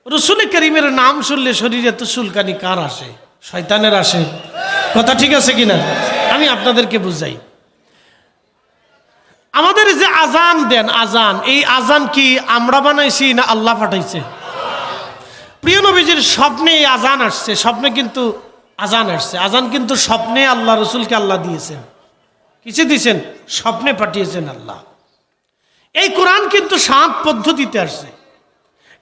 রসুল করিমের নাম শুনলে শরীরে এত চুলকানি কার আসে? শয়তানের আসে। কথা ঠিক আছে কিনা? আমি আপনাদেরকে বুঝাই। আমাদের যে আজান দেন, আজান, এই আজান কি আমরা বানাইছি না আল্লাহ পাঠাইছে? প্রিয় নবীজির স্বপ্নে এই আজান আসছে, স্বপ্নে কিন্তু আজান আসছে। আজান কিন্তু স্বপ্নে আল্লাহ রসুলকে আল্লাহ দিয়েছেন। কিসে দিয়েছেন? স্বপ্নে পাঠিয়েছেন আল্লাহ। এই কোরআন কিন্তু 7 পদ্ধতিতে আসছে।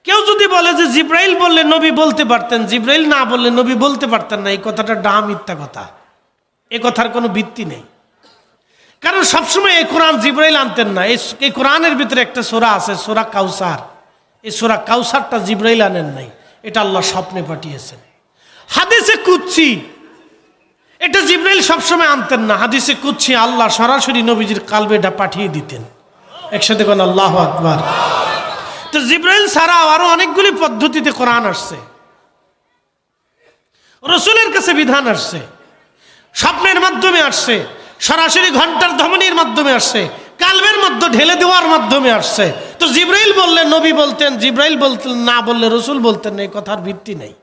কেউ যদি বলে যে জিব্রাইল বললে নবী বলতে পারতেন, জিব্রাইল না বললে নবী বলতে পারতেন না, এই কথাটা মিথ্যা কথা। এ কথার কোনো ভিত্তি নেই। কারণ সবসময় এই কোরআন জিব্রাইল আনতেন না। এই কোরআনের ভিতরে একটা সূরা আছে, সূরা কাউসার। এই সূরা কাউসারটা জিব্রাইল আনেন নাই, এটা আল্লাহ স্বপ্নে পাঠিয়েছেন। হাদিসে কুদসি, এটা জিব্রাইল সবসময় আনতেন না। হাদিসে কুদসি আল্লাহ সরাসরি নবীজির কালবে এটা পাঠিয়ে দিতেন। একসাথে কোন আল্লাহু আকবার। তো জিব্রাইল ছাড়াও আরো অনেকগুলি পদ্ধতিতে কোরআন আসছে। রসুলের কাছে বিধান আসছে, স্বপ্নের মাধ্যমে আসছে, সরাসরি ঘন্টার ধমনির মাধ্যমে আসছে, কালবের মধ্যে ঢেলে দেওয়ার মাধ্যমে আসছে। তো জিব্রাইল বললে নবী বলতেন, জিব্রাইল বলতেন না বললে রসুল বলতেন না, এই কথার ভিত্তি নেই।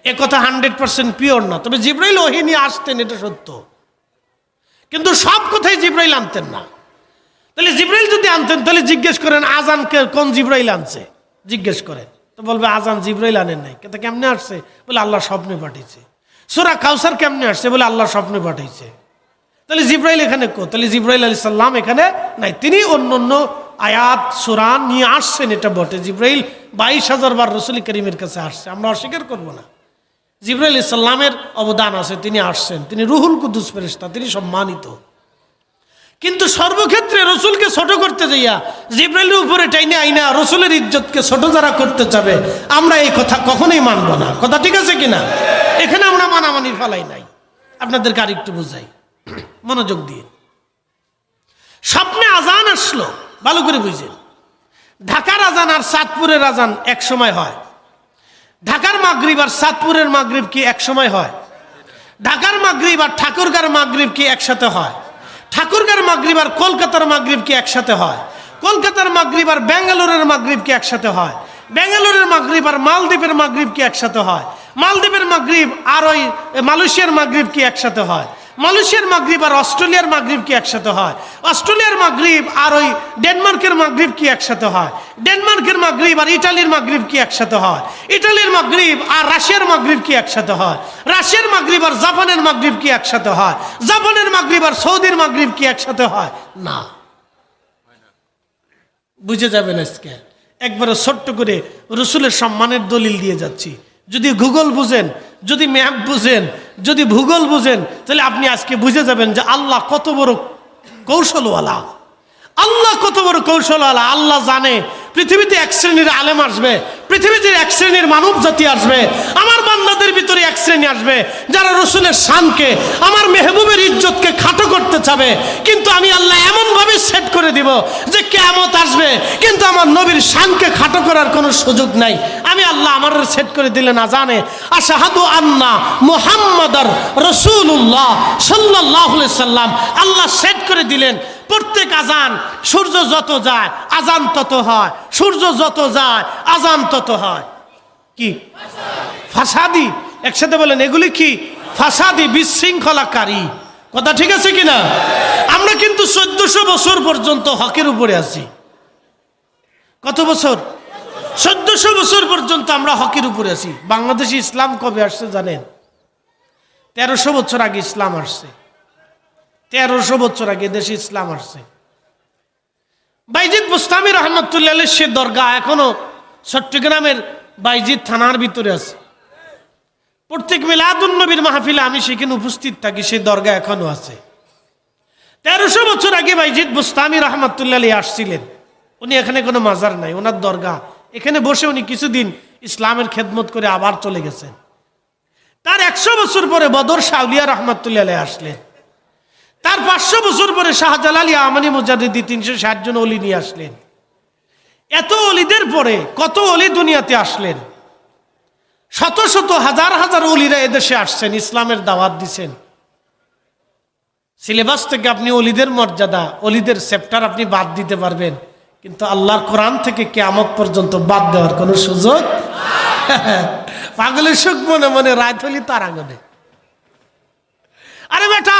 এ কথা 100% পিওর না। তবে জিব্রাইল ওহী নিয়ে আসতেন, এটা সত্য, কিন্তু সব কথাই জিব্রাইল আনতেন না। তাহলে জিব্রাইল যদি আনতেন তাহলে জিজ্ঞেস করেন আজান কোন জিব্রাইল আনছে, জিজ্ঞেস করেন, তো বলবে আজান জিব্রাইল আনেন নাই। কিন্তু কেমনে আসছে? বলে আল্লাহ স্বপ্নে পাঠিয়েছে। সূরা কাউসার কেমনে আসছে? বলে আল্লাহ স্বপ্নে পাঠিয়েছে। তাহলে জিব্রাইল এখানে তাহলে জিব্রাইল আলাইহিস সালাম এখানে নাই, তিনি অন্য আয়াত সূরা নিয়ে আসছেন, এটা বটে। জিব্রাইল 22,000 বার রাসূল করিমের কাছে আসছে, আমরা অস্বীকার করব না। জিব্রাইল আলাইহিস সালামের অবদান আছে, তিনি আসছেন, তিনি রুহুল কুদুস ফেরেশতা, তিনি সম্মানিত। কিন্তু সর্বক্ষেত্রে রসুলকে ছোট করতে যাইয়া জিব্রাইলের উপরে টাইনে আইনা রসুলের ইজ্জতকে ছোট যারা করতে চাবে, আমরা এই কথা কখনোই মানব না। কথা ঠিক আছে কিনা? এখানে আমরা মানামানি ফেলাই নাই। আপনাদেরকে আরেকটু বুঝাই, মনোযোগ দিয়ে। স্বপ্নে আজান আসলো, ভালো করে বুঝেন। ঢাকার আজান আর চাঁদপুরের আজান এক সময় হয়। ঢাকার মাগরিব আর চাঁদপুরের মাগরিব কি এক সময় হয়? ঢাকার মাগরিব আর ঠাকুরগাঁর মাগরিব কি একসাথে হয়? ঠাকুরগাঁর মাগরিব আর কলকাতার মাগরিব কি একসাথে হয়? কলকাতার মাগরিব আর ব্যাঙ্গালোরের মাগরিব কি একসাথে হয়? ব্যাঙ্গালোরের মাগরিব আর মালদ্বীপের মাগরিব কি একসাথে হয়? মালদ্বীপের মাগরিব আর ওই মালয়েশিয়ার মাগরিব কি একসাথে হয়? মালয়েশিয়ার মাগরিব আর অস্ট্রেলিয়ার মাগরিব কি একসাথে হয়? অস্ট্রেলিয়ার মাগরিব আর ওই ডেনমার্কের মাগরিব কি একসাথে হয়? ডেনমার্কের মাগরিব আর ইটালির মাগরিব কি একসাথে হয়? ইটালির মাগরিব আর রাশিয়ার মাগরিব কি একসাথে হয়? রাশিয়ার মাগরিব আর জাপানের মাগরিব কি একসাথে হয়? জাপানের মাগরিব আর সৌদির মাগরিব কি একসাথে হয়? না। বুঝে যাবেন আজকে একবারে ছোট্ট করে রসুলের সম্মানের দলিল দিয়ে যাচ্ছি। যদি গুগল বুঝেন, যদি ম্যাপ বুঝেন, যদি ভূগোল বুঝেন, তাহলে আপনি আজকে বুঝে যাবেন যে আল্লাহ কত বড় কৌশলওয়ালা, আল্লাহ কত বড় কৌশলওয়ালা। আল্লাহ জানে পৃথিবীতে এক শ্রেণীর আলেম আসবে, পৃথিবীতে এক শ্রেণীর মানব জাতি আসবে, আমার বান্দাদের ভিতরে এক শ্রেণী আসবে যারা রসুলের শানকে, আমার মেহবুবের ইজ্জতকে খাটো করতে চাবে। কিন্তু আমি আল্লাহ এমন ভাবে সেট করে দিব যে কিয়ামত আসবে, কিন্তু আমার নবীর শানকে খাটো করার কোনো সুযোগ নাই। আমি আল্লাহ আমার সেট করে দিলেন আজানে, আশহাদু আন্না মুহাম্মাদার রাসূলুল্লাহ সাল্লাল্লাহু আলাইহি সাল্লাম। আল্লাহ সেট করে দিলেন প্রত্যেক আজান, সূর্য যত যায় আজান তত হয়, সূর্য যত যায় আজান তত হয়। কি ফাসাদি? একসাথে বলেন, এগুলি কি ফাসাদি, বিশৃঙ্খলাকারী। কথা ঠিক আছে কিনা? আমরা কিন্তু 1400 বছর পর্যন্ত হকের উপরে আছি। কত বছর? 1400 বছর পর্যন্ত আমরা হকের উপরে আছি। বাংলাদেশে ইসলাম কবে আসছে জানেন? 1300 বছর আগে ইসলাম আসছে। 1300 বছর আগে দেশে ইসলাম আসছে। বাইজিদ বুস্তামি রহমতুল্লাহ আলাইহি সে দরগা এখনো চট্টগ্রামের বাইজিদ থানার ভিতরে আছে। প্রত্যেক মিলাদুন নবীর মাহফিলে আমি সেখানে উপস্থিত থাকি, সেই দরগা এখনো আছে। 1300 বছর আগে বাইজিদ বুস্তামি রহমতুল্লাহ আলাইহি আসছিলেন। উনি এখানে কোনো মাজার নাই, ওনার দরগা এখানে বসে উনি কিছুদিন ইসলামের খেদমত করে আবার চলে গেছেন। তার 100 বছর পরে বদর শাউলিয়া রহমতুল্লাহ আলাইহি আসলেন। তার 500 বছর পরে শাহজালালি আমানি মুজাদ্দিদি 360 জন ওলি নিয়ে আসলেন। এত ওলিদের পরে কত ওলি দুনিয়াতে আসলেন, শত শত হাজার হাজার ওলিরা এদেশে আসছেন, ইসলামের দাওয়াত দিচ্ছেন। সিলেবাস থেকে আপনি ওলিদের মর্যাদা, ওলিদের চ্যাপ্টার আপনি বাদ দিতে পারবেন, কিন্তু আল্লাহর কোরআন থেকে কিয়ামত পর্যন্ত বাদ দেওয়ার কোনো সুযোগ পাগলের সুখ মনে মনে রাত হলি তার আগুনে। আরে বেটা,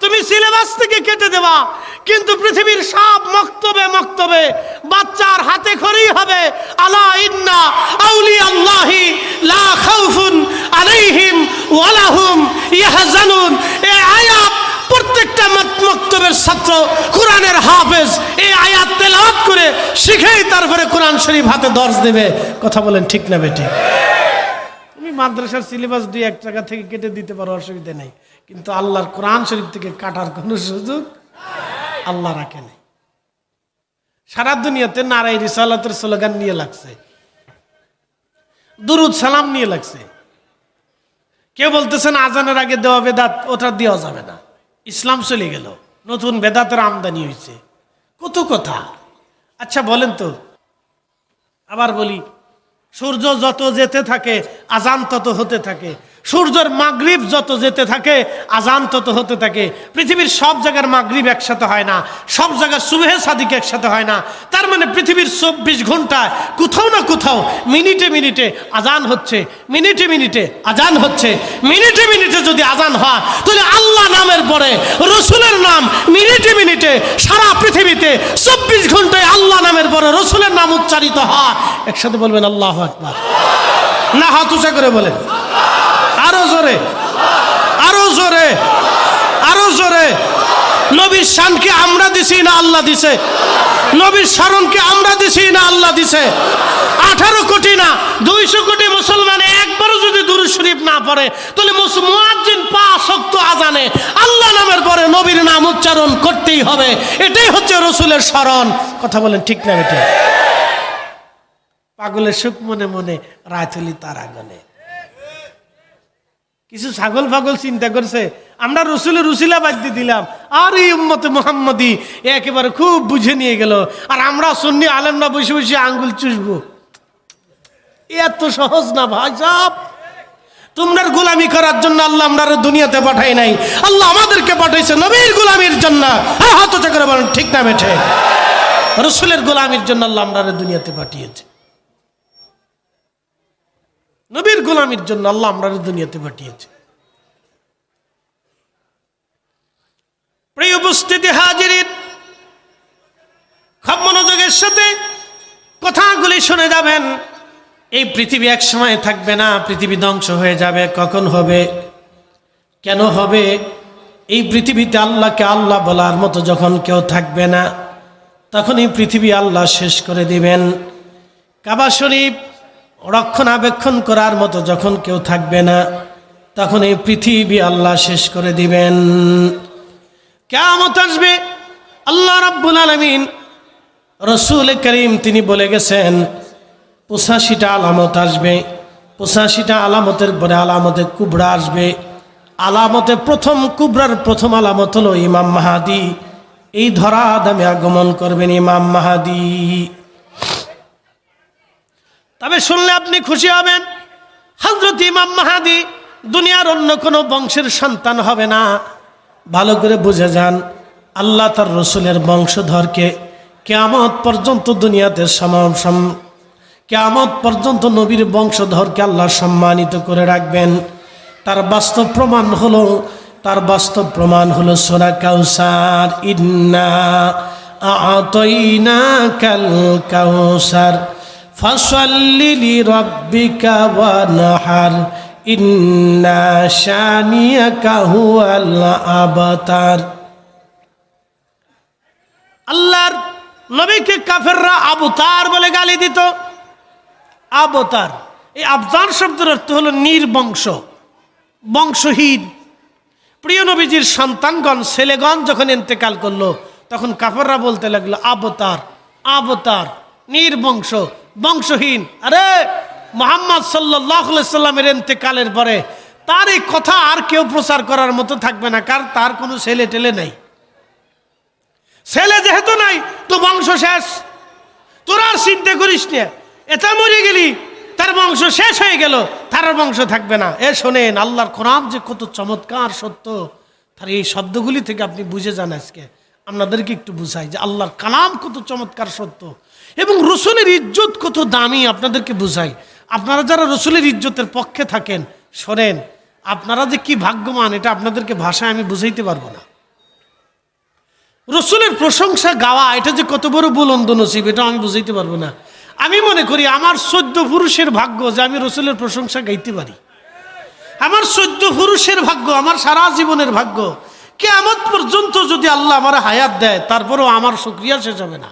তুমি সিলেবাস থেকে কেটে দেবা, কিন্তু পৃথিবীর সব মক্তবে মক্তবে বাচ্চার হাতে খড়ি হবে আলা ইন্না আউলিয়া আল্লাহি লা খাউফুন আলাইহিম ওয়া লাহুম ইয়াহজানুন। এই আয়াত প্রত্যেকটা মক্তবের ছাত্র, কোরআনের হাফেজ এই আয়াত তেলাওয়াত করে শিখেই তারপরে কোরআন শরীফ হাতে দর্জ দেবে। কথা বলেন ঠিক না বেটি? তুমি মাদ্রাসার সিলেবাস 2-1 টাকা থেকে কেটে দিতে পারো, অসুবিধা নেই, কিন্তু আল্লাহর কোরআন শরীফ থেকে কাটার কোনো সুযোগ আল্লাহ রাখে নাই। সারা দুনিয়াতে নারায়ে রিসালাতের স্লোগান নিয়ে লাগছে, দুরুদ সালাম নিয়ে লাগছে। কেউ বলতেছেন আজানের আগে দেওয়া বেদাত, ওটা দেওয়া যাবে না, ইসলাম চলে গেল, নতুন বেদাতের আমদানি হয়েছে, কত কথা। আচ্ছা বলেন তো, আবার বলি, সূর্য যত যেতে থাকে আজান তত হতে থাকে, সূর্যের মাগরিব যত যেতে থাকে আজান তত হতে থাকে। পৃথিবীর সব জায়গার মাগরিব একসাথে হয় না, সব জায়গার সুবহে সাদিক একসাথে হয় না। তার মানে পৃথিবীর 24 ঘন্টায় কোথাও না কোথাও মিনিটে মিনিটে আজান হচ্ছে, মিনিটে মিনিটে আজান হচ্ছে। মিনিটে মিনিটে যদি আজান হয়, তাহলে আল্লাহ নামের পরে রসুলের নাম মিনিটে মিনিটে সারা পৃথিবীতে 24 ঘন্টায় আল্লাহ নামের পরে রসুলের নাম উচ্চারিত হয়। একসাথে বলবেন আল্লাহু আকবার। না, হাত উঁচা করে বলেন, আরো জোরে, আরো জোরে, আরো জোরে। নবীর শানকে আমরা দিছি না আল্লাহ দিছে? নবীর স্মরণকে আমরা দিছি না আল্লাহ দিছে? 18 কোটি না 200 কোটি মুসলমান একবারও যদি দুরূদ শরীফ না পড়ে, তাহলে মুয়াজ্জিন 5 ওয়াক্ত আজানে আল্লাহ নামের পরে নবীর নাম উচ্চারণ করতেই হবে। এটাই হচ্ছে রসুলের স্মরণ। কথা বলেন ঠিক না বেটা? পাগলের সুখ মনে মনে রাত হলি তার আগুনে। কিছু ছাগল পাগল চিন্তা করছে আমরা রসুলের রুসিলা বাদ দিয়ে দিলাম, আর এই উম্মতে মুহাম্মদি একেবারে খুব বুঝে নিয়ে গেল, আর আমরা সুন্নি আলেমরা বসে বসে আঙ্গুল চুষবো। এত সহজ না ভাই সাহেব। তোমরা গোলামি করার জন্য আল্লাহ আমরা দুনিয়াতে পাঠাই নাই, আল্লাহ আমাদেরকে পাঠাইছে নবীর গোলামির জন্য। হাত উঁচা করে বলেন ঠিক না বেঠে? রসুলের গোলামির জন্য আল্লাহ আমরা দুনিয়াতে পাঠিয়েছে, নবীর গোলামির জন্য আল্লাহ আমরা দুনিয়াতে পাঠিয়েছে। প্রিয় উপস্থিতি হাজিরিন, খুব মনোযোগের সাথে কথাগুলি শুনে যাবেন। এই পৃথিবী এক সময় থাকবে না, পৃথিবী ধ্বংস হয়ে যাবে। কখন হবে, কেন হবে? এই পৃথিবীতে আল্লাহকে আল্লাহ বলার মতো যখন কেউ থাকবে না, তখন এই পৃথিবী আল্লাহ শেষ করে দিবেন। কাবা শরীফ রক্ষণাবেক্ষণ করার মতো যখন কেউ থাকবে না, তখন এই পৃথিবী আল্লাহ শেষ করে দিবেন। কিয়ামত আসবে। আল্লাহ রাব্বুল আলামিন, রসুল করিম তিনি বলে গেছেন 85টা আলামত আসবে। 85টা আলামতের পরে আলামতে কুবরা আসবে। আলামতে প্রথম কুবরার প্রথম আলামত হলো ইমাম মাহাদি। এই ধরা আদামে আগমন করবেন ইমাম মাহাদি। তবে শুনলে আপনি খুশি হবেন, হযরত ইমাম মাহাদি দুনিয়ার অন্য কোনো বংশের সন্তান হবে না। ভালো করে বুঝে যান, আল্লাহ তার রসুলের বংশধরকে কিয়ামত পর্যন্ত দুনিয়াতে কিয়ামত পর্যন্ত নবীর বংশধরকে আল্লাহ সম্মানিত করে রাখবেন। তার বাস্তব প্রমাণ হলো সূরা কাউসার, ইন্না আ'তাইনাকাল কাউসার ফাসাল্লি লিরাব্বিকা ওয়ানহার ইন্না শানিয়াকা হুয়াল আবতার। আল্লাহর নবীকে কাফেররা আবতার বলে গালি দিত। আবতার, এই আবতার শব্দের অর্থ হলো নির্বংশ, বংশহীন। প্রিয় নবীজির সন্তানগণ, ছেলেগণ যখন ইন্তেকাল করলো, তখন কাফেররা বলতে লাগলো আবতার, আবতার, নির্বংশ, বংশহীন। আরে মুহাম্মদ সাল্লাল্লাহু আলাইহি সাল্লামের ইন্তেকালের পরে তার এই কথা আর কেউ প্রচার করার মতো থাকবে না, কারণ তার কোনো ছেলে টেলে নাই। ছেলে যেহেতু নাই, তো বংশ শেষ। তোরা আর চিন্তা করিস না, এটা মরে গেলি, তার বংশ শেষ হয়ে গেল, তার বংশ থাকবে না। শোনেন, আল্লাহর কোরআন যে কত চমৎকার সত্য, তার এই শব্দগুলি থেকে আপনি বুঝে যান। আজকে আপনাদেরকে একটু বুঝাই যে আল্লাহর কালাম কত চমৎকার সত্য এবং রসুলের ইজ্জত কত দামি আপনাদেরকে বুঝাই। আপনারা যারা রসুলের ইজ্জতের পক্ষে থাকেন, শোনেন, আপনারা যে কি ভাগ্যবান এটা আপনাদেরকে ভাষায় আমি বুঝাইতে পারবো না। রসুলের প্রশংসা গাওয়া এটা যে কত বড় বুলন্দ নসিব এটা আমি বুঝাইতে পারবো না। আমি মনে করি আমার 14 পুরুষের ভাগ্য যে আমি রসুলের প্রশংসা গাইতে পারি। আমার 14 পুরুষের ভাগ্য, আমার সারা জীবনের ভাগ্য। কিয়ামত পর্যন্ত যদি আল্লাহ আমার হায়াত দেয় তারপরেও আমার শুকরিয়া শেষ হবে না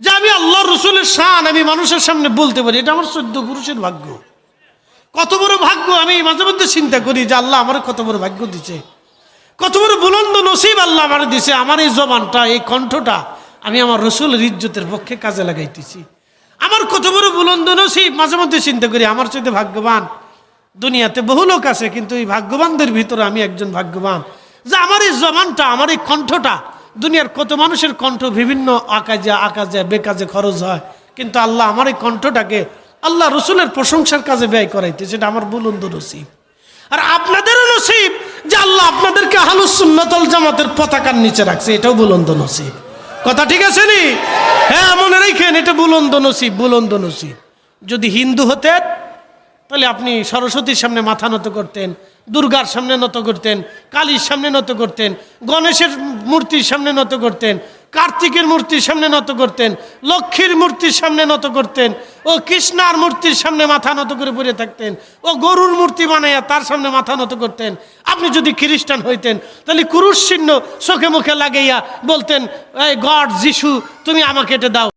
যে আমি আল্লাহ রসুলের শান আমি মানুষের সামনে বলতে পারি। এটা আমার 14 পুরুষের ভাগ্য। কত বড় ভাগ্য আমি মাঝে মধ্যে চিন্তা করি যে আল্লাহ আমার কত বড় ভাগ্য দিছে, কত বড় বুলন্দ নসিব আল্লাহ আমার দিছে। আমার এই জবানটা, এই কণ্ঠটা আমি আমার রসুলের ইজ্জতের পক্ষে কাজে লাগাইতেছি। আমার কত বড় বুলন্দ নসিব। মাঝে মধ্যে চিন্তা করি আমার চাইতে ভাগ্যবান দুনিয়াতে বহু লোক আছে, কিন্তু এই ভাগ্যবানদের ভিতরে আমি একজন ভাগ্যবান যে আমার এই জবানটা, আমার এই কণ্ঠটা, দুনিয়ার কত মানুষের কণ্ঠ বিভিন্ন আকাজে বেকাজে খরচ হয়, কিন্তু আল্লাহ আমার এই কণ্ঠটাকে আল্লাহ রসুলের প্রশংসার কাজে ব্যয় করাইতে, সেটা আমার বুলন্দ নসিব। আর আপনাদেরও নসিব যে আল্লাহ আপনাদেরকে আহলুস সুন্নাত ওয়াল জামাতের পতাকার নিচে রাখছে, এটাও বুলন্দ নসিব। কথা ঠিক আছে নি? হ্যাঁ, মনে রাখেন এটা বুলন্দ নসিব, বুলন্দ নসিব। যদি হিন্দু হতেন তাহলে আপনি সরস্বতীর সামনে মাথা নত করতেন, দুর্গার সামনে নত করতেন, কালীর সামনে নত করতেন, গণেশের মূর্তির সামনে নত করতেন, কার্তিকের মূর্তির সামনে নত করতেন, লক্ষ্মীর মূর্তির সামনে নত করতেন, ও কৃষ্ণার মূর্তির সামনে মাথা নত করে পড়ে থাকতেন, ও গরুর মূর্তি বানাইয়া তার সামনে মাথা নত করতেন। আপনি যদি খ্রিস্টান হইতেন তাহলে ক্রুশ চিহ্ন চোখে মুখে লাগাইয়া বলতেন, এই গড যিশু তুমি আমাকে এটা দাও।